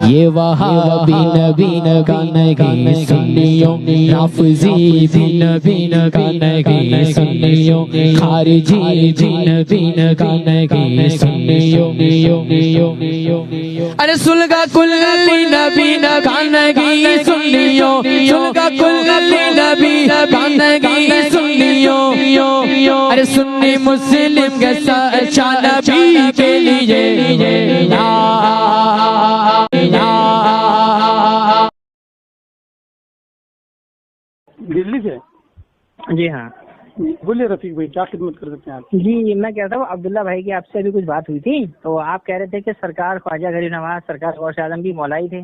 یہ وہابی نبی کا نہیں سنیوں، رافضی بھی نبی کا نہیں سنیوں، خارجی بھی نبی کا نہیں سنیوں۔ ارے سلگا کلی نبی کا نہیں سنیوں، سلگا کلی نبی کا نہیں سنیوں۔ ارے سنی مسلم کے سچا نبی کے لیے دلی سے؟ جی ہاں بولیے رفیق بھائی، کیا خدمت کر سکتے ہیں آپ؟ جی، میں کہتا ہوں عبداللہ بھائی کی آپ سے ابھی کچھ بات ہوئی تھی، تو آپ کہہ رہے تھے کہ سرکار خواجہ غریب نواز، سرکار غوث اعظم بھی مولائی تھے۔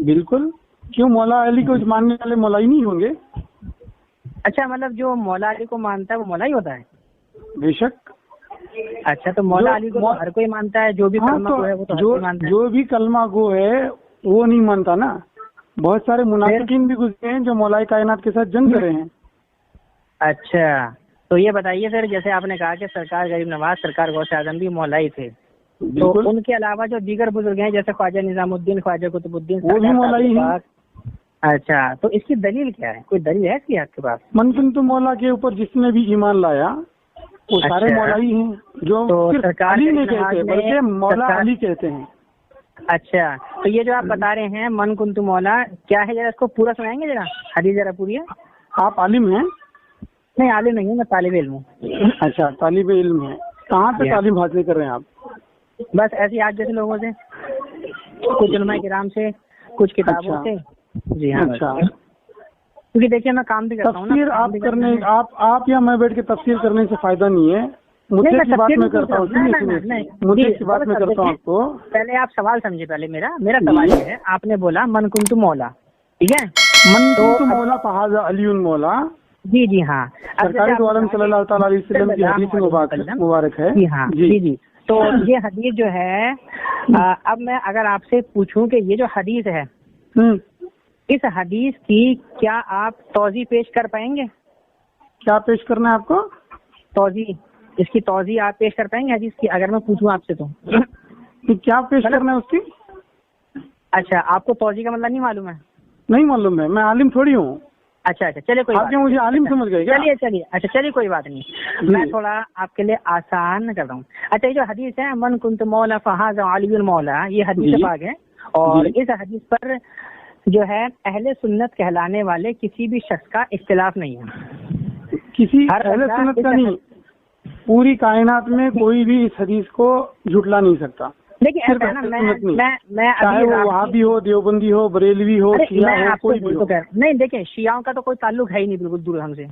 بالکل، کیوں مولا علی کو ماننے والے مولائی نہیں ہوں گے؟ اچھا، مطلب جو مولا علی کو مانتا ہے وہ مولائی ہوتا ہے؟ بے شک۔ اچھا، تو مولا علی کو تو ہر کوئی مانتا ہے، جو بھی کلمہ کو ہے وہ تو ہر کوئی مانتا ہے۔ جو بھی کلمہ کو ہے وہ نہیں مانتا نا۔ بہت سارے منافقین بھی گزرے ہیں جو مولا کائنات کے ساتھ جنگ کرے ہیں۔ اچھا، تو یہ بتائیے سر، جیسے آپ نے کہا کہ سرکار غریب نواز، سرکار غوث اعظم بھی مولائی تھے، تو ان کے علاوہ جو دیگر بزرگ ہیں جیسے خواجہ نظام الدین، خواجہ قطب الدین، وہ بھی مولائی ہیں۔ اچھا، تو اس کی دلیل کیا ہے؟ کوئی دلیل ہے اس کی آپ کے پاس؟ من کنت مولا کے اوپر جس نے بھی ایمان لایا وہ سارے مولائی ہیں، جو صرف علی نہیں کہتے بلکہ مولا علی کہتے ہیں۔ اچھا، تو یہ جو آپ بتا رہے ہیں من کنت مولا، کیا ہے ذرا اس کو پورا سنائیں گے؟ ذرا حدیث ذرا پوری ہے۔ آپ عالم ہیں؟ نہیں، عالم نہیں ہوں، میں طالب علم ہوں۔ اچھا، طالب علم ہے۔ کہاں سے تعلیم حاصل کر رہے ہیں آپ؟ بس ایسے آج جیسے لوگوں سے، کچھ علماء کرام سے، کچھ کتابوں سے۔ جی ہاں، اچھا، کیونکہ دیکھیے میں کام بھی کرتا ہوں نا۔ تفسیر آپ کرنے آپ یا میں بیٹھ کے تفسیر کرنے سے فائدہ نہیں ہے، مجھے کی بات میں کرتا ہوں۔ مجھے کی بات میں کرتا ہوں آپ کو۔ پہلے آپ سوال سمجھے، پہلے میرا سوال یہ ہے، آپ نے بولا من کنت مولا، ٹھیک ہے؟ من کنت مولا فہذا علی مولا۔ جی جی ہاں، سرکار دو عالم صلی اللہ تعالیٰ علیہ وسلم کی حدیث مبارک ہے۔ جی ہاں جی، تو یہ حدیث جو ہے، اب میں اگر آپ سے پوچھوں کہ یہ جو حدیث ہے، اس حدیث کی کیا آپ توضیح پیش کر پائیں گے؟ کیا پیش کرنا ہے آپ کو؟ توضیح، اس کی توضیح آپ پیش کر پائیں گے حدیث کی، اگر میں پوچھوں آپ سے تو؟ کیا پیش کرنا ہے اس کی؟ اچھا، آپ کو توضیح کا مطلب نہیں معلوم ہے؟ نہیں معلوم ہے، میں عالم تھوڑی ہوں۔ اچھا چلیے کوئی آپ کیا مجھے عالم سمجھ گئے کیا؟ چلیے کوئی بات نہیں، میں تھوڑا آپ کے لیے آسان کر رہا ہوں۔ اچھا، یہ جو حدیث ہے من کنت مولا فہذا علی المولا، یہ حدیث پاک ہے، اور اس حدیث پر جو ہے اہل سنت کہلانے والے کسی بھی شخص کا اختلاف نہیں ہے۔ کسی اہل سنت کا نہیں، پوری کائنات میں کوئی بھی اس حدیث کو جھٹلا نہیں سکتا۔ لیکن ایسا ہے نا، چاہے وہ وہابی ہو، دیوبندی ہو، بریلوی ہو، شیعہ ہو، کوئی بھی ہو۔ نہیں دیکھیں، شیعوں کا تو کوئی تعلق ہے ہی نہیں، بالکل دور ہم سے۔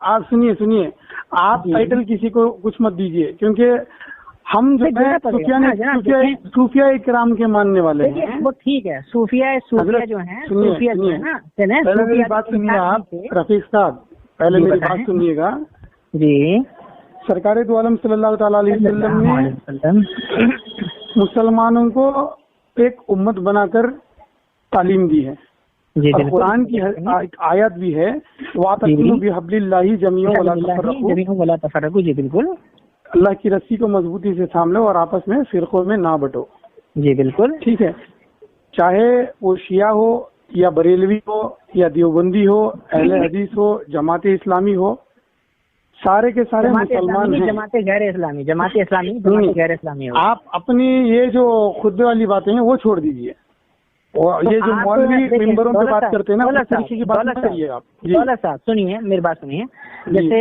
آپ سنیے، آپ ٹائٹل کسی کو کچھ مت دیجیے، کیونکہ ہم جو ہے صوفیہ کرام کے ماننے والے ہیں۔ وہ ٹھیک ہے، صوفیہ جو ہیں، پہلے بات سنیے آپ رفیق صاحب، پہلے میری بات سنیے گا۔ جی، سرکار دو عالم صلی اللہ تعالیٰ علیہ وسلم نے مسلمانوں کو ایک امت بنا کر تعلیم دی ہے۔ قرآن کی آیت بھی ہے، وَاعْتَصِمُوا بِحَبْلِ اللَّهِ جَمِيعًا وَلَا تَفَرَّقُوا۔ جی بالکل، اللہ کی رسی کو مضبوطی سے تھام لو اور آپس میں فرقوں میں نہ بٹو۔ جی بالکل ٹھیک ہے، چاہے وہ شیعہ ہو یا بریلوی ہو یا دیوبندی ہو، اہل حدیث ہو، جماعت اسلامی ہو، سارے کے سارے مسلمان ہیں۔ جماعت غیر اسلامی ہو۔ آپ اپنی یہ جو خود والی باتیں ہیں وہ چھوڑ دیجیے، اور یہ جو مولوی ممبروں پہ بات کرتے ہیں نا، اس طریقے کی بات نہ کریے آپ۔ دولت صاحب سنیے، میری بات سنیے، جیسے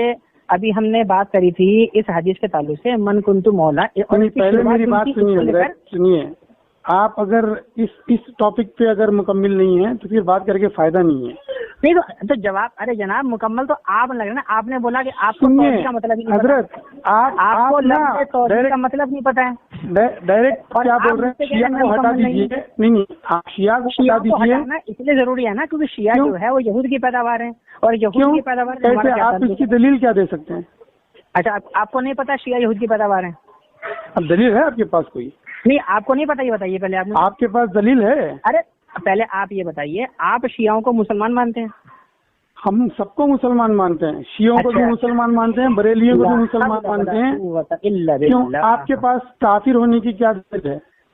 ابھی ہم نے بات کری تھی اس حدیث کے تعلق سے، من کنت مولا۔ پہلے میری بات سنیے، آپ اگر اس ٹاپک پہ اگر مکمل نہیں ہیں تو پھر بات کر کے فائدہ نہیں ہے۔ نہیں تو جواب، ارے جناب مکمل تو آپ لگ رہا نا، آپ نے بولا کہ آپ کو توحید کا مطلب نہیں حضرت، آپ کو توحید کا مطلب نہیں پتا ہے، ڈائریکٹ کیا بول رہے ہیں؟ شیعہ کو ہٹا دیجیے۔ نہیں، آپ شیعہ کو ہٹا دیجیے، اس لیے ضروری ہے نا، کیونکہ شیعہ جو ہے وہ یہود کی پیداوار ہے، اور یہود کی پیداوار آپ اس کی دلیل کیا دے سکتے ہیں؟ اچھا، آپ کو نہیں پتا شیعہ یہود کی پیداوار ہے؟ اب دلیل ہے آپ کے پاس کوئی؟ نہیں، آپ کو نہیں پتا، یہ بتائیے پہلے آپ کے پاس دلیل ہے؟ ارے پہلے آپ یہ بتائیے، آپ شیعوں کو مسلمان مانتے ہیں؟ ہم سب کو مسلمان مانتے ہیں، شیعوں کو بھی مسلمان مانتے ہیں، بریلیوں کو بھی مسلمان مانتے ہیں۔ کیوں آپ کے پاس کافر ہونے کی کیا دلیل ہے؟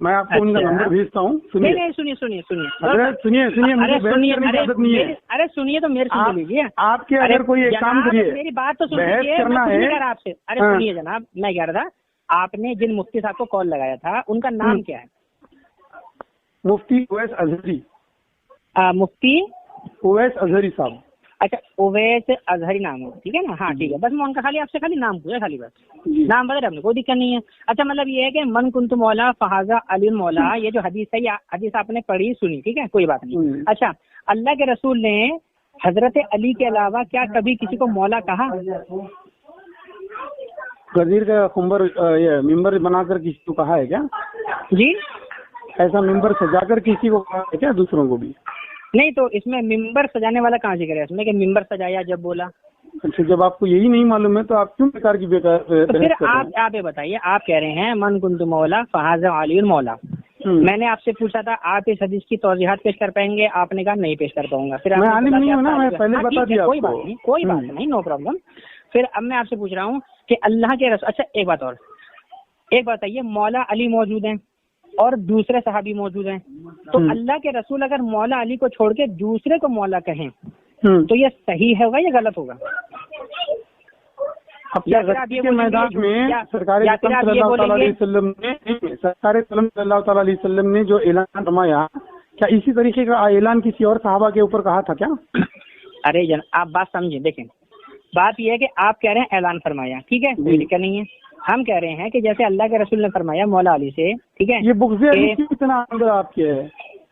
میں آپ کو ان کا نمبر بھیجتا ہوں. نہیں سنیے سنیے مجھے بحث کرنے کی عادت نہیں ہے. ارے سنیے تو میرے سن لیجیے. آپ کے اگر کوئی ایک کام کریے, میری بات تو بحث کرنا ہے آپ سے. ارے سنیے جناب, میں کہہ رہا تھا آپ نے جن مفتی صاحب کو کال لگایا تھا ان کا نام کیا ہے؟ مفتی اویس اظہری. مفتی اویس اظہری صاحب. اچھا اویس اظہری نام ہے, ٹھیک ہے نا. ہاں ٹھیک ہے, بس میں ان کا خالی آپ سے خالی نام پوچھا, خالی بس نام بتا رہے, کوئی دقت نہیں ہے. اچھا مطلب یہ ہے کہ من کنت مولا فہذا علی مولا, یہ جو حدیث ہے یہ حدیث آپ نے پڑھی سنی, ٹھیک ہے, کوئی بات نہیں. اچھا اللہ کے رسول نے حضرت علی کے علاوہ کیا کبھی کسی کو مولا کہا؟ غدیر کا ممبر بنا کر کسی کو کہا ہے کیا؟ جی ایسا ممبر سجا کر کسی کو کہا ہے کیا دوسروں کو بھی؟ نہیں تو اس میں ممبر سجانے والا کہاں ذکر ہے اس میں کہ ممبر سجایا جب بولا؟ اچھا جب آپ کو یہی نہیں معلوم ہے تو آپ کیوں بیکار کی پھر آپ یہ بتائیے, آپ کہہ رہے ہیں من کنت مولا فہذا علی مولا. میں نے آپ سے پوچھا تھا آپ اس حدیث کی توضیحات پیش کر پائیں گے, آپ نے کہا نہیں پیش کر پاؤں گا. پھر میں عالم نہیں ہوں نا, میں پہلے بتا دیا. کوئی بات نہیں, نو پرابلم. پھر اب میں آپ سے پوچھ رہا ہوں کہ اللہ کے رسول, اچھا ایک بات اور, ایک بتائیے, مولا علی موجود ہیں اور دوسرے صحابی موجود ہیں, تو اللہ کے رسول اگر مولا علی کو چھوڑ کے دوسرے کو مولا کہیں تو یہ صحیح ہوگا یا غلط ہوگا؟ کے میدان میں سرکار صلی اللہ تعالیٰ علیہ وسلم نے جو اعلان فرمایا, کیا اسی طریقے کا اعلان کسی اور صحابہ کے اوپر کہا تھا کیا؟ ارے جن آپ بات سمجھیں, دیکھیں بات یہ ہے کہ آپ کہہ رہے ہیں اعلان فرمایا, ٹھیک ہے, کوئی دقت نہیں ہے. ہم کہہ رہے ہیں کہ جیسے اللہ کے رسول نے فرمایا مولا علی سے, ٹھیک ہے. یہ بغض علی کتنا اندر آپ کے ہے؟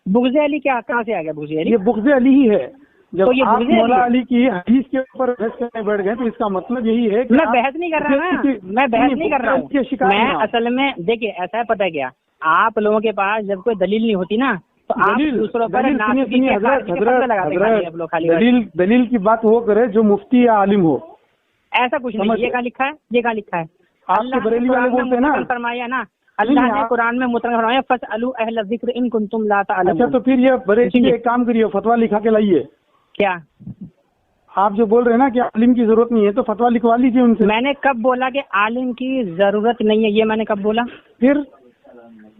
بغض علی کیا کہاں سے آ گیا بغض علی؟ یہ بغض علی ہی ہے. جب آپ مولا علی کی حدیث کے اوپر بحث کرنے بیٹھ گئے تو اس کا مطلب یہی ہے کہ میں بحث نہیں کر رہا نا, میں بحث نہیں کر رہا ہوں. میں اصل میں دیکھیے ایسا ہے, پتہ ہے کیا, آپ لوگوں کے پاس جب کوئی دلیل نہیں ہوتی نا تو آپ دوسروں پر دلیل کی بات وہ کرے جو مفتی یا عالم ہو. ایسا کچھ نہیں. یہ کہاں لکھا ہے, یہ کہاں لکھا ہے؟ اللہ بریلی والے بولتے ہیں نا, فرمایا نا, اللہ نے قرآن میں مطلق فرمایا فاسألوا اہل الذکر ان کنتم لا تعلمون. اچھا تو پھر یہ بریلی ایک کام کریے, فتویٰ لکھا کے لائیے. کیا آپ جو بول رہے ہیں نا کہ عالم کی ضرورت نہیں ہے تو فتویٰ لکھوا لیجیے ان سے. میں نے کب بولا کہ عالم کی ضرورت نہیں ہے؟ یہ میں نے کب بولا؟ پھر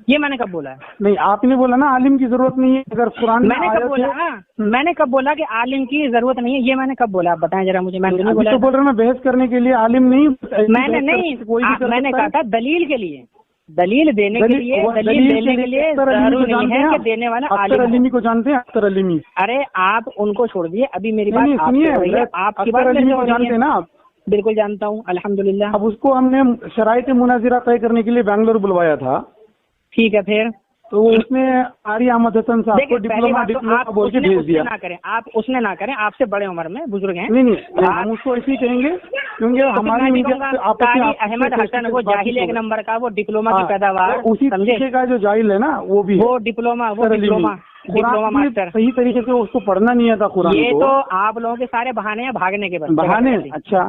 یہ میں نے کب بولا ہے؟ نہیں آپ نے بولا نا عالم کی ضرورت نہیں ہے. اگر قرآن میں نے کب بولا, میں نے کب بولا کہ عالم کی ضرورت نہیں ہے؟ یہ میں نے کب بولا, آپ بتائیں ذرا مجھے. میں نے بولا, بول رہا ہوں بحث کرنے کے لیے عالم نہیں, میں نے نہیں, میں نے کہا تھا دلیل کے لیے, دلیل دینے کے لیے, دلیل دینے کے لیے ضروری نہیں ہے کہ دینے والا اختر علیمی کو جانتے ہیں؟ اختر علیمی, ارے آپ ان کو چھوڑ دیے, ابھی میری بات سنیے, آپ کی اختر علیمی کو جانتے ہیں نا آپ؟ بالکل جانتا ہوں الحمدللہ. اب اس کو ہم نے شرائط مناظرہ طے کرنے کے لیے بنگلور بلوایا تھا, ٹھیک ہے. پھر تو اس نے قاری احمد حسن صاحب کو ڈپلوما بول کے بھیج دیا. آپ اس نے نہ کریں, آپ سے بڑے عمر میں بزرگ ہیں. نہیں ہم اس کو ایسے ہی کہیں گے کیونکہ ہمارے احمد حسن وہ جاہل ایک نمبر کا, وہ ڈپلوما کی پیداوار, اسی طریقے کا جو جاہل ہے نا وہ بھی وہ ڈپلوما ماسٹر. صحیح طریقے سے اس کو پڑھنا نہیں آتا قرآن. یہ تو آپ لوگوں کے سارے بہانے ہیں بھاگنے کے, بہانے. اچھا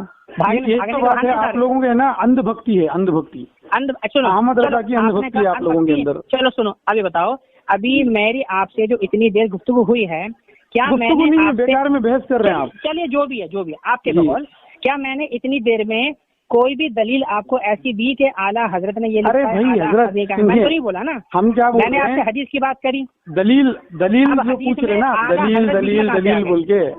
آپ لوگوں کے نا اندھ بھکتی ہے, اندھ بھکتی, احمد رضا کی اندھ بھکتی ہے آپ لوگوں کے اندر. چلو سنو, ابھی بتاؤ, ابھی میری آپ سے جو اتنی دیر گفتگو ہوئی ہے, کیا میں نے بیکار میں بحث کر رہے ہیں آپ؟ چلیے جو بھی ہے آپ کے بقول, کیا میں نے اتنی دیر میں کوئی بھی دلیل آپ کو ایسی دی کہ اعلیٰ حضرت نے یہ لکھا ہے؟ حضرت میں تو نہیں بولا نا, ہم کیا میں نے آپ سے حدیث کی بات کری. دلیل جو پوچھ رہے نا, دلیل بول کے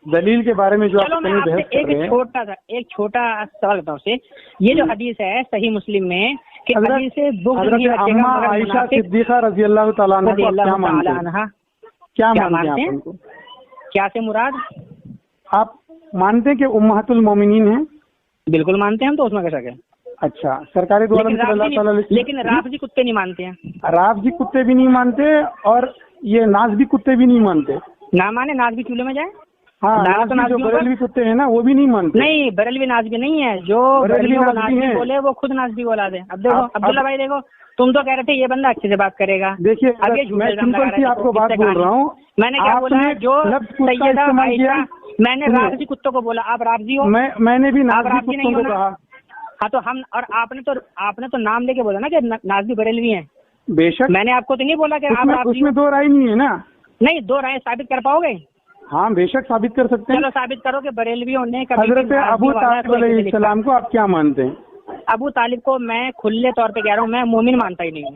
دلیل کے بارے میں جو ایک چھوٹا سوال کرتا ہوں سے, یہ جو حدیث ہے صحیح مسلم میں کہ عائشہ صدیقہ رضی اللہ تعالیٰ عنہا کیا مانتے ہیں؟ کیا سے مراد آپ مانتے ہیں کہ امہات المومنین ہیں؟ بالکل مانتے ہیں ہم, تو اس میں کیسا کیا. اچھا سرکاری دو عالم صلی اللہ تعالیٰ, لیکن رافضی کتے نہیں مانتے ہیں. رافضی کتے بھی نہیں مانتے اور یہ نازبی کتے بھی نہیں مانتے. نہ مانے نازبی چولہے میں جائیں. ہاں جو بریلوی کتے ہیں نا وہ بھی نہیں مانتے. نہیں بریلوی نازبی نہیں ہے, جو بریلوی نازبی بولے وہ خود نازبی بولا دے. اب دیکھو عبداللہ بھائی, دیکھو تم تو کہہ رہے تھے یہ بندہ اچھے سے بات کرے گا. دیکھیے میں سمپل سی آپ کو بات بول رہا ہوں, میں نے کیا بولا, جو سیدہ عائشہ, میں نے رافضی کتوں کو بولا, آپ رافضی ہو. میں نے بھی نازبی کتوں کو کہا. ہاں تو ہم, اور آپ نے تو نام لے کے بولا نا کہ نازبی بریلوی ہیں. بے شک میں نے آپ کو تو نہیں بولا کہ آپ اس میں دو رائے نہیں ہے نا. نہیں, دو رائے ثابت کر پاؤ گے؟ ہاں بے شک ثابت کر سکتے ہیں. چلو ثابت کرو کہ بریلویوں نے حضرت ابو طالب علیہ السلام کو آپ کیا مانتے ہیں؟ ابو طالب کو میں کھلے طور پہ کہہ رہا ہوں, میں مومن مانتا ہی نہیں ہوں.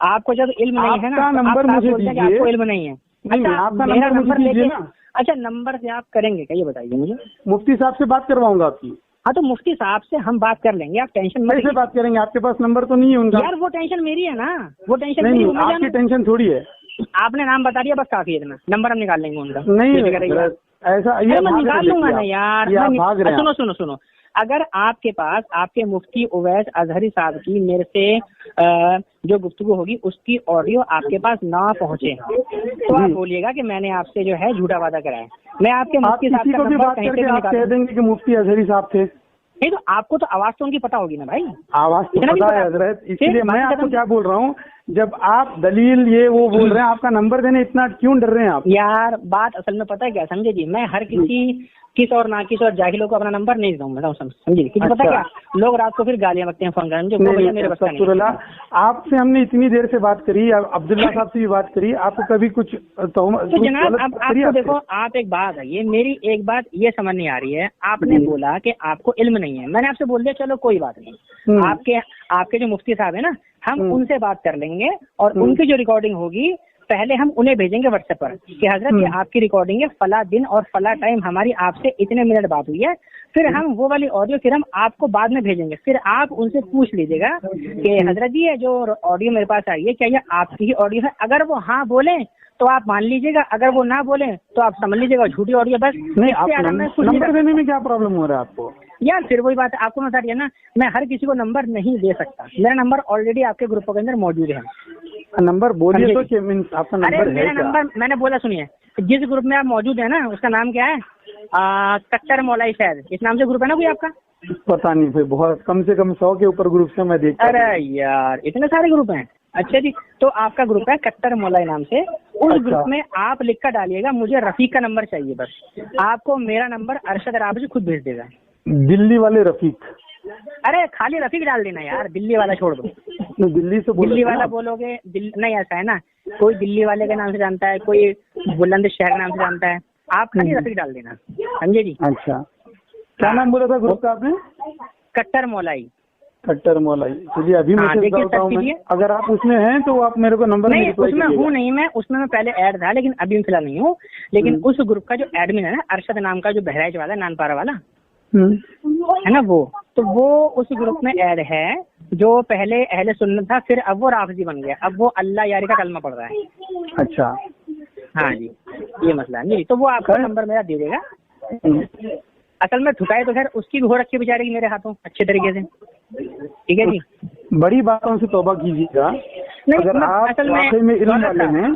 آپ کو جب علم نہیں ہے نا آپ کا نمبر مجھے دیجیے. آپ کو علم نہیں ہے. آپ کا نمبر مجھے دیجیے نا. اچھا نمبر سے آپ کریں گے کیا یہ بتائیے مجھے؟ مفتی صاحب سے بات کرواؤں گا آپ کی. ہاں تو مفتی صاحب سے ہم بات کر لیں گے, آپ ٹینشن مت. کیسے بات کریں گے؟ آپ کے پاس نمبر تو نہیں ہے ان کا. یار وہ ٹینشن میری ہے نا, وہ ٹینشن نہیں, آپ کی ٹینشن تھوڑی ہے. آپ نے نام بتا دیا بس کافی ہے, اتنا نمبر ہم نکال لیں گے ان کا. نہیں ایسا میں نکال لوں گا نا یار. سنو سنو اگر آپ کے پاس آپ کے مفتی اویس اظہری صاحب کی میرے سے جو گفتگو ہوگی اس کی آڈیو آپ کے پاس نہ پہنچے تو آپ بولیے گا کہ میں نے آپ سے جو ہے جھوٹا وعدہ کرایا. میں آپ کے مفتی صاحب کا نمبر کہیں سے بھی نکال دیں گے کہ مفتی اظہری صاحب تھے. نہیں تو آپ کو تو آواز تو ان کی پتا ہوگی نا بھائی. آواز تو پتا ہے حضرت, اسی لیے میں آپ کو کیا بول رہا ہوں, جب آپ دلیل یہ وہ بول رہے ہیں, آپ کا نمبر دینے اتنا کیوں ڈر رہے ہیں آپ؟ یار بات اصل میں پتہ ہے کیا سمجھے جی, میں ہر کس اور نہ کس اور جاہلوں کو اپنا نمبر نہیں دوں گا سمجھے, کیونکہ پتہ کیا لوگ رات کو پھر گالیاں بکتے ہیں فون کرنے. میرے بس کا آپ سے ہم نے اتنی دیر سے بات کری, عبداللہ صاحب سے بھی بات کری, آپ کو کبھی کچھ جناب اب آپ کو دیکھو, آپ ایک بات ہے, یہ میری ایک بات یہ سمجھ نہیں آ رہی ہے. آپ نے بولا کہ آپ کو علم نہیں ہے, میں نے آپ سے بول دیا چلو کوئی بات نہیں, آپ کے جو مفتی صاحب ہیں نا ہم ان سے بات کر لیں گے اور ان کی جو ریکارڈنگ ہوگی پہلے ہم انہیں بھیجیں گے واٹس ایپ پر کہ حضرت یہ آپ کی ریکارڈنگ ہے, فلاں دن اور فلاں ٹائم ہماری آپ سے اتنے منٹ بات ہوئی ہے. پھر ہم وہ والی آڈیو پھر ہم آپ کو بعد میں بھیجیں گے. پھر آپ ان سے پوچھ لیجیے گا کہ حضرت جی یہ جو آڈیو میرے پاس آئی ہے کیا یہ آپ کی ہی آڈیو ہے؟ اگر وہ ہاں بولیں تو آپ مان لیجیے گا, اگر وہ نہ بولیں تو آپ سمجھ لیجیے گا جھوٹی آڈیو. بس نمبر دینے میں کیا پرابلم ہو رہا ہے آپ کو؟ یار پھر وہی بات ہے, آپ کو میں بتا دیا نا, میں ہر کسی کو نمبر نہیں دے سکتا. میرا نمبر آلریڈی آپ کے گروپ کے اندر موجود ہے. نمبر بولیے تو کہ آپ کا نمبر ہے. میرا نمبر میں نے بولا سنیے, جس گروپ میں آپ موجود ہیں نا اس کا نام کیا ہے؟ کٹر مولائی شاید, اس نام سے گروپ ہے نا کوئی آپ کا؟ پتا نہیں بھائی, بہت کم سے کم 100 کے اوپر گروپ سے میں دیکھتا. ارے یار اتنے سارے گروپ ہیں. اچھا جی, تو آپ کا گروپ ہے کٹر مولائی نام سے. اس گروپ میں آپ لکھ کر ڈالیے گا مجھے رفیق کا نمبر چاہیے. بس آپ کو میرا نمبر ارشد رابطی خود بھیج دے گا. دلی والے رفیق؟ ارے خالی رفیق ڈال دینا یار, دلی والا چھوڑ دو. دلی سے دلی والا بولو گے نہیں, ایسا ہے نا, کوئی دلی والے کے نام سے جانتا ہے, کوئی بلند شہر کے نام سے جانتا ہے, آپ خالی رفیق ڈال دینا. سمجھے جی؟ اچھا, کیا نام بولا تھا گروپ کا آپ نے؟ کٹر مولائی. کٹر مولائی. چلیے ابھی میسج کرتا ہوں میں, اگر آپ اس میں ہیں تو آپ میرے کو نمبر نہیں, اس میں ہوں نہیں میں, اس میں پہلے ایڈ تھا لیکن ابھی فی الحال نہیں ہوں. لیکن اس گروپ کا جو ایڈمن ہے نا ارشد نام کا, جو بہرائچ والا نانپارا والا ہے نا, وہ تو وہ اس گروپ میں ایڈ ہے جو پہلے اہل سنت تھا, پھر اب وہ رافضی بن گیا, اب وہ اللہ یاری کا کلمہ پڑھ رہا ہے. اچھا ہاں جی, یہ مسئلہ ہے. تو وہ آپ کا نمبر میرا دے دے گا. اصل میں ٹھکائی تو خیر اس کی بھی ہو رکھی بیچارے کی میرے ہاتھوں اچھے طریقے سے. ٹھیک ہے جی, بڑی باتوں سے توبہ کیجیے گا. اگر آپ واقعی میں علم والے ہیں,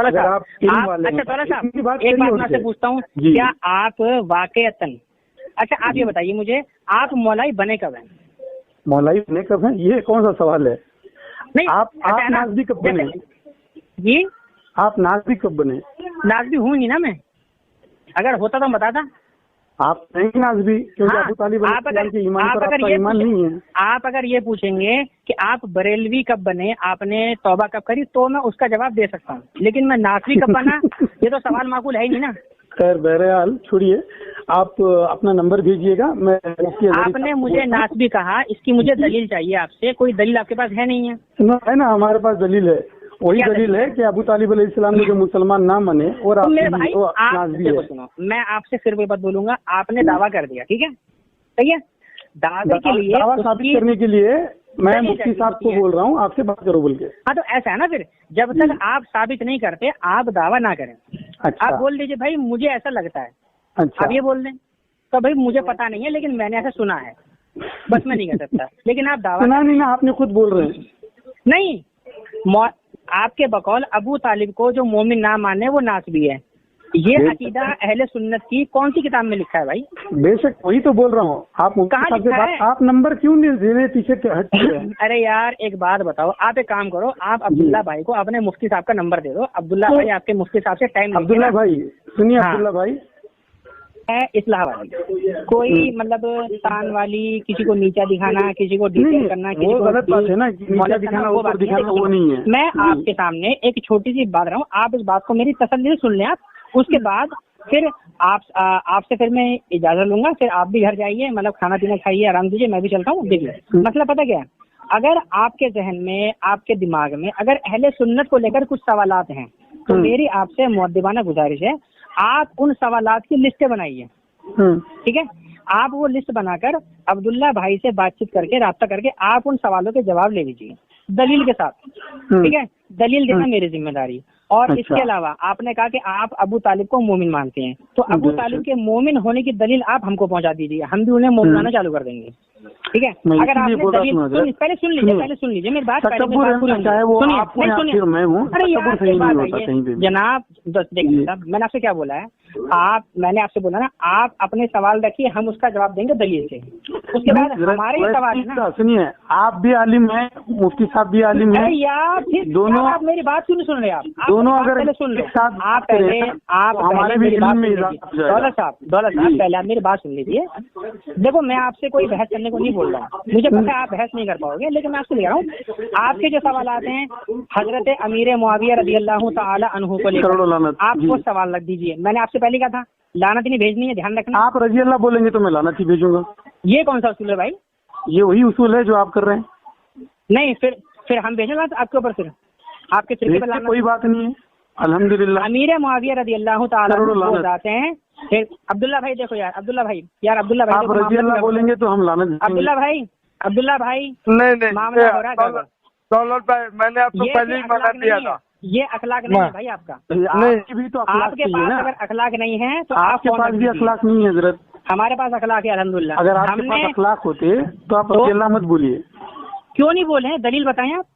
اگر آپ علم والے ہیں. اچھا ایک بات میں سے پوچھتا ہوں, کیا آپ واقعتاً, اچھا آپ یہ بتائیے مجھے, آپ مولائی بنے کب ہیں؟ مولائی بنے کب ہیں, یہ کون سا سوال ہے؟ نہیں, آپ نازبی کب بنے جی؟ آپ نازبی کب بنے؟ نازبی ہوں نہیں نا میں, اگر ہوتا تو بتاتا. آپ نہیں نازبی, کیونکہ ابو طالب علیہ السلام کے ایمان پر آپ کا ایمان نہیں ہے. آپ اگر یہ پوچھیں گے کہ آپ بریلوی کب بنے, آپ نے توبہ کب کری, تو میں اس کا جواب دے سکتا ہوں. لیکن میں نازبی کب بنا, یہ تو سوال معقول ہے ہی نہیں نا. خیر بہرحال چھوڑیے, آپ اپنا نمبر بھیجیے گا. میں آپ نے مجھے نازبی کہا, اس کی مجھے دلیل چاہیے آپ سے. کوئی دلیل آپ کے پاس ہے نہیں ہے؟ ہے نا, ہمارے پاس دلیل ہے. وہی دلیل ہے کہ ابو طالب علیہ السلام نے جو مسلمان نہ بنے اور میں آپ سے صرف یہ بات بولوں گا, آپ نے دعویٰ کر دیا, ٹھیک ہے, صحیح ہے, دعوے کے لیے دعویٰ ثابت کرنے کے لیے میں مفتی صاحب کو بول رہا ہوں آپ سے بات کرو بول کے. ہاں تو ایسا ہے نا, پھر جب تک آپ ثابت نہیں کرتے آپ دعویٰ نہ کریں. آپ بول دیجیے بھائی مجھے ایسا لگتا ہے, آپ یہ بول دیں تو بھائی مجھے پتا نہیں ہے لیکن میں نے ایسا سنا ہے, بس میں نہیں کہہ سکتا. لیکن آپ دعویٰ سنا نہیں نا, آپ نے خود بول رہے ہیں. نہیں, آپ کے بقول ابو طالب کو جو مومن نہ مانے وہ ناسبی ہے, یہ عقیدہ اہل سنت کی کون سی کتاب میں لکھا ہے بھائی؟ بے شک وہی تو بول رہا ہوں. آپ کہاں لکھا ہے؟ آپ نمبر کیوں نہیں دے رہے پیچھے ہٹ؟ ارے یار ایک بات بتاؤ, آپ ایک کام کرو, آپ عبداللہ بھائی کو اپنے مفتی صاحب کا نمبر دے دو. عبداللہ بھائی آپ کے مفتی صاحب سے ٹائم. عبداللہ بھائی سنیے, عبداللہ بھائی اصلاح والی, کوئی مطلب تان والی, کسی کو نیچا دکھانا, کسی کو ڈیٹیل کرنا, کسی کو غلط بات ہے نا, نیچا دکھانا اوپر دکھانا وہ نہیں ہے. میں آپ کے سامنے ایک چھوٹی سی بات رہا ہوں, آپ اس بات کو میری تسلی سے سن لیں. آپ اس کے بعد پھر آپ سے پھر میں اجازت لوں گا, پھر آپ بھی گھر جائیے, مطلب کھانا پینا کھائیے, آرام دیجیے, میں بھی چلتا ہوں. دیکھیے مسئلہ پتہ کیا ہے, اگر آپ کے ذہن میں، آپ کے دماغ میں اگر اہل سنت کو لے کر کچھ سوالات ہیں تو میری آپ سے مؤدبانہ گزارش ہے، آپ ان سوالات کی لسٹیں بنائیے، ٹھیک ہے؟ آپ وہ لسٹ بنا کر عبداللہ بھائی سے بات چیت کر کے، رابطہ کر کے آپ ان سوالوں کے جواب لے لیجیے دلیل کے ساتھ، ٹھیک ہے؟ دلیل دینا میری ذمہ داری۔ اور اس کے علاوہ آپ نے کہا کہ آپ ابو طالب کو مومن مانتے ہیں، تو ابو طالب کے مومن ہونے کی دلیل آپ ہم کو پہنچا دیجیے، ہم بھی انہیں مومنانا چالو کر دیں گے، ٹھیک ہے؟ اگر آپ نے دلیل پہلے سن لیجیے میری بات، جناب دیکھیے صاحب، میں نے آپ سے کیا بولا ہے، میں نے آپ سے بولا نا آپ اپنے سوال رکھیے، ہم اس کا جواب دیں گے دلیل سے۔ اس کے بعد ہمارے یہ سوال ہے نا، سنیے آپ بھی عالم ہیں، مفتی صاحب بھی عالم ہیں، دونوں آپ میری بات کیوں نہیں سن رہے؟ آپ دونوں اگر سن لو، آپ پہلے ہمارے بھی علم میں دولت صاحب پہلے آپ میری بات سن لیجیے۔ دیکھو میں آپ سے کوئی بحث کرنے کو نہیں بول رہا ہوں، مجھے پتا ہے آپ بحث نہیں کر پاؤ گے، لیکن میں آپ سے لے رہا ہوں آپ کے جو سوالات ہیں حضرت امیر معاویہ رضی اللہ تعالی عنہ کو لے کر آپ کو سوال رکھ دیجیے۔ میں نے آپ سے پہلے کہا تھا لعنت نہیں بھیجنی ہے، دھیان رکھنا۔ آپ رضی اللہ بولیں گے تو میں لعنت ہی بھیجوں گا۔ یہ کون سا اصول ہے بھائی؟ یہ وہی اصول ہے جو آپ کر رہے ہیں۔ نہیں پھر ہم بھیجیں گے آپ کے اوپر، پھر آپ کے فرقے پر لعنت کوئی بات نہیں ہے، الحمدللہ۔ امیر معاویہ رضی اللہ تعالی عنہ جاتے ہیں، پھر عبداللہ بھائی دیکھو یار، عبداللہ بھائی آپ رضی اللہ بولیں گے تو ہم لعنت۔ عبداللہ بھائی نہیں معاملہ ہو رہا ہے دولت بھائی، میں نے آپ کو پہلے ہی منع دیا تھا۔ یہ اخلاق نہیں ہے بھائی آپ کا، نہیں تو آپ کے پاس اگر اخلاق نہیں ہے تو آپ کے پاس بھی اخلاق نہیں ہے حضرت۔ ہمارے پاس اخلاق ہے الحمدللہ۔ اگر آپ کے پاس اخلاق ہوتے تو آپ رضی اللہ مت بولیے۔ کیوں نہیں بولے ہیں؟ دلیل بتائیں آپ۔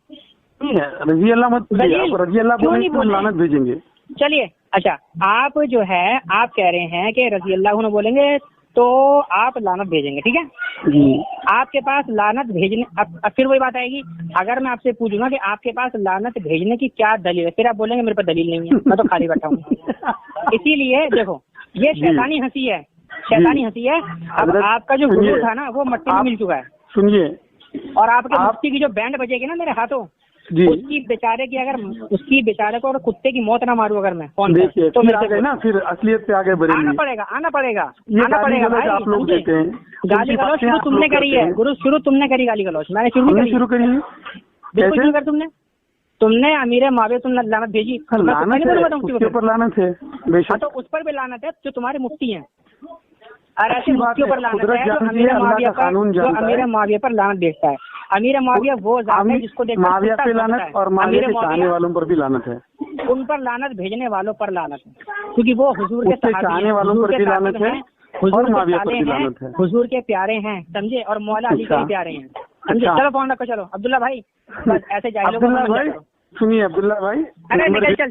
رضی اللہ مت بولیے، آپ رضی اللہ بولیں تو لعنت بھیجیں گے۔ چلیے اچھا، آپ جو ہے آپ کہہ رہے ہیں کہ رضی اللہ عنہ بولیں گے تو آپ لعنت بھیجیں گے، ٹھیک ہے جی۔ آپ کے پاس لعنت بھیجنے، اب پھر وہی بات آئے گی، اگر میں آپ سے پوچھوں گا کہ آپ کے پاس لعنت بھیجنے کی کیا دلیل ہے، پھر آپ بولیں گے میرے پاس دلیل نہیں ہے، میں تو خالی بیٹھا ہوں۔ اسی لیے دیکھو یہ شیطانی ہنسی ہے، شیطانی ہنسی ہے۔ اب آپ کا جو گرو تھا نا وہ مٹی میں مل چکا ہے، سنیے، اور آپ کے مفتی کی جو بینڈ بجے گی نا میرے ہاتھوں، اس کی بیچارے کی اگر اس کی بیچارے کو کتے کی موت نہ ماروں اگر میں فون دیکھیے تو نا پھر اصلیت پہ آگے بڑھیں گے۔ آنا پڑے گا بھائی۔ آپ لوگ دیتے ہیں گالی گلوچ شروع تم نے کری ہے، گرو شروع تم نے کری گالی گلوچ، میں نے شروع کری ہے، بالکل شروع کر تم نے امیر معاویہ تم نے لعنت بھیجی، لعنت ہے تو اس پر بھی لعنت ہے جو تمہارے مفتی ہیں، اور ایسے مفتیوں پر لعنت ہے جو امیر معاویہ پر لعنت بھیجتا ہے۔ امیر معاویہ وہ ذات ہے جس کو دیکھ معاویہ پہ لعنت اور معاویہ کے چاہنے والوں پر بھی لعنت ہے، ان پر لعنت بھیجنے والوں پر لعنت ہے، کیونکہ وہ حضور کے چاہنے والوں پر بھی لعنت ہے، حضور کے حضور کے پیارے ہیں، سمجھے، اور مولا علی کے پیارے ہیں، سمجھے۔ چلو فون رکھو، چلو عبداللہ بھائی ایسے جاہلوں کو سنیے عبداللہ بھائی، ارے نکل چل